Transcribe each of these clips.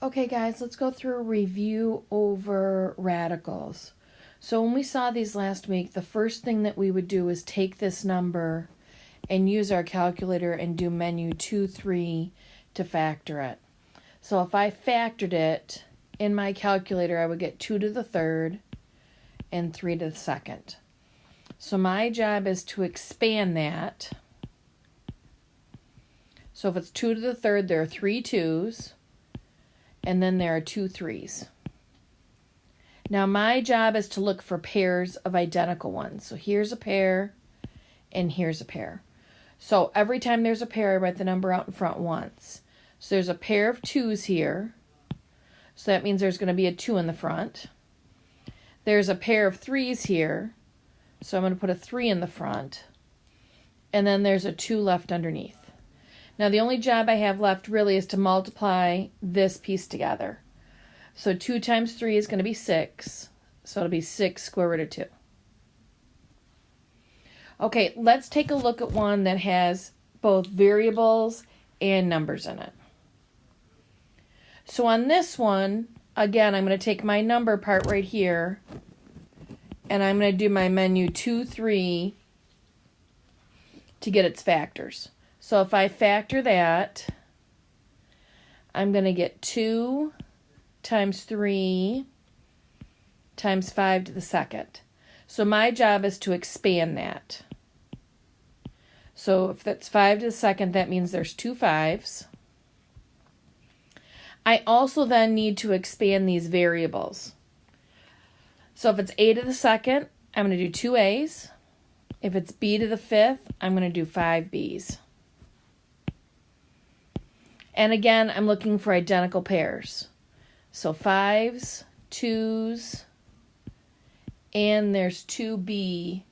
Okay, guys, let's go through a review over radicals. So when we saw these last week, the first thing that we would do is take this number and use our calculator and do menu 2, 3 to factor it. So if I factored it in my calculator, I would get 2 to the third and 3 to the second. So my job is to expand that. So if it's 2 to the third, there are 3 2's. And then there are 2 3's. Now my job is to look for pairs of identical ones. So here's a pair and here's a pair. So every time there's a pair, I write the number out in front once. So there's a pair of 2's here. So that means there's going to be a 2 in the front. There's a pair of 3's here. So I'm going to put a 3 in the front. And then there's a 2 left underneath. Now the only job I have left really is to multiply this piece together. So 2 times 3 is going to be 6. So it'll be 6 square root of 2. Okay, let's take a look at one that has both variables and numbers in it. So on this one, again, I'm going to take my number part right here, and I'm going to do my menu 2, 3 to get its factors. So if I factor that, I'm going to get 2 times 3 times 5 to the second. So my job is to expand that. So if that's 5 to the second, that means there's 2 5's. I also then need to expand these variables. So if it's a to the second, I'm going to do 2 a's. If it's b to the fifth, I'm going to do 5 b's. And again, I'm looking for identical pairs. So 5's, 2's, and there's 2b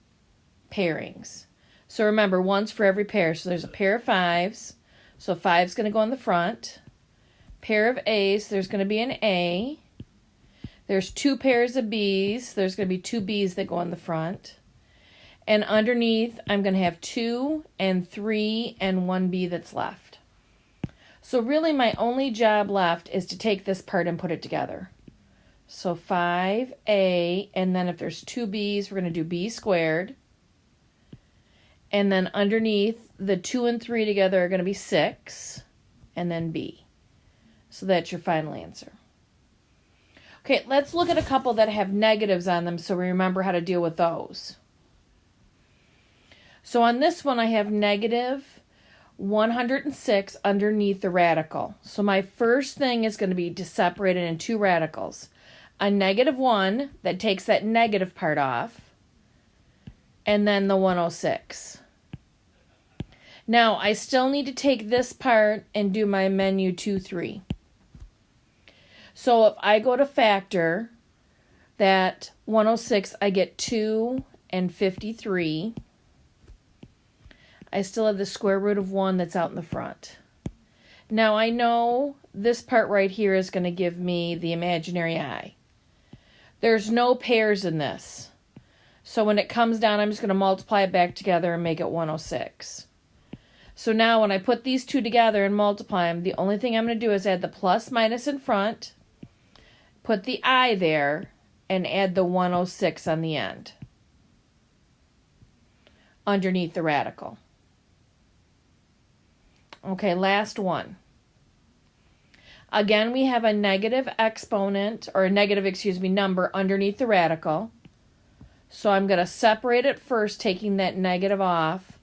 pairings. So remember, one's for every pair. So there's a pair of 5's. So 5's going to go in the front. Pair of a's, there's going to be an a. There's 2 pairs of b's. There's going to be 2 b's that go in the front. And underneath, I'm going to have 2 and 3 and 1 b that's left. So really my only job left is to take this part and put it together. So 5a, and then if there's 2 b's, we're going to do b squared. And then underneath, the 2 and 3 together are going to be 6, and then b. So that's your final answer. Okay, let's look at a couple that have negatives on them so we remember how to deal with those. So on this one, I have negative 106 underneath the radical. So my first thing is going to be to separate it in 2 radicals. A negative 1 that takes that negative part off, and then the 106. Now, I still need to take this part and do my menu 2, 3. So if I go to factor that 106, I get 2 and 53. I still have the square root of 1 that's out in the front. Now I know this part right here is going to give me the imaginary I. There's no pairs in this. So when it comes down, I'm just going to multiply it back together and make it 106. So now when I put these two together and multiply them, the only thing I'm going to do is add the plus minus in front, put the I there, and add the 106 on the end underneath the radical. Okay, last one. Again, we have a negative exponent, or a negative, number underneath the radical. So I'm going to separate it first, taking that negative off,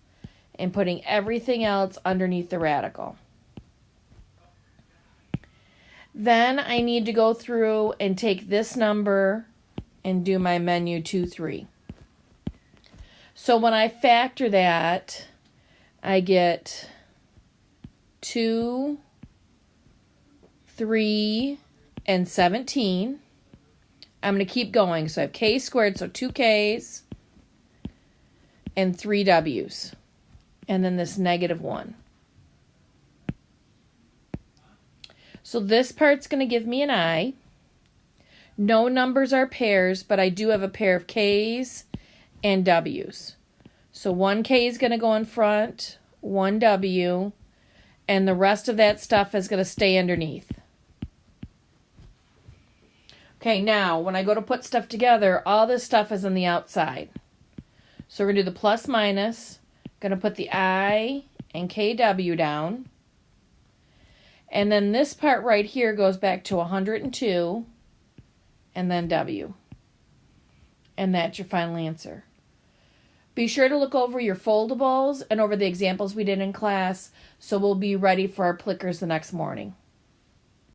and putting everything else underneath the radical. Then I need to go through and take this number and do my menu 2, 3. So when I factor that, I get 2, 3, and 17. I'm going to keep going. So I have k squared, so 2k's, and 3 w's. And then this negative 1. So this part's going to give me an I. No numbers are pairs, but I do have a pair of k's and w's. So 1 k is going to go in front, 1 w, and the rest of that stuff is going to stay underneath. Okay, now when I go to put stuff together, all this stuff is on the outside. So we're going to do the plus minus. Going to put the I and KW down. And then this part right here goes back to 102 and then W. And that's your final answer. Be sure to look over your foldables and over the examples we did in class so we'll be ready for our plickers the next morning.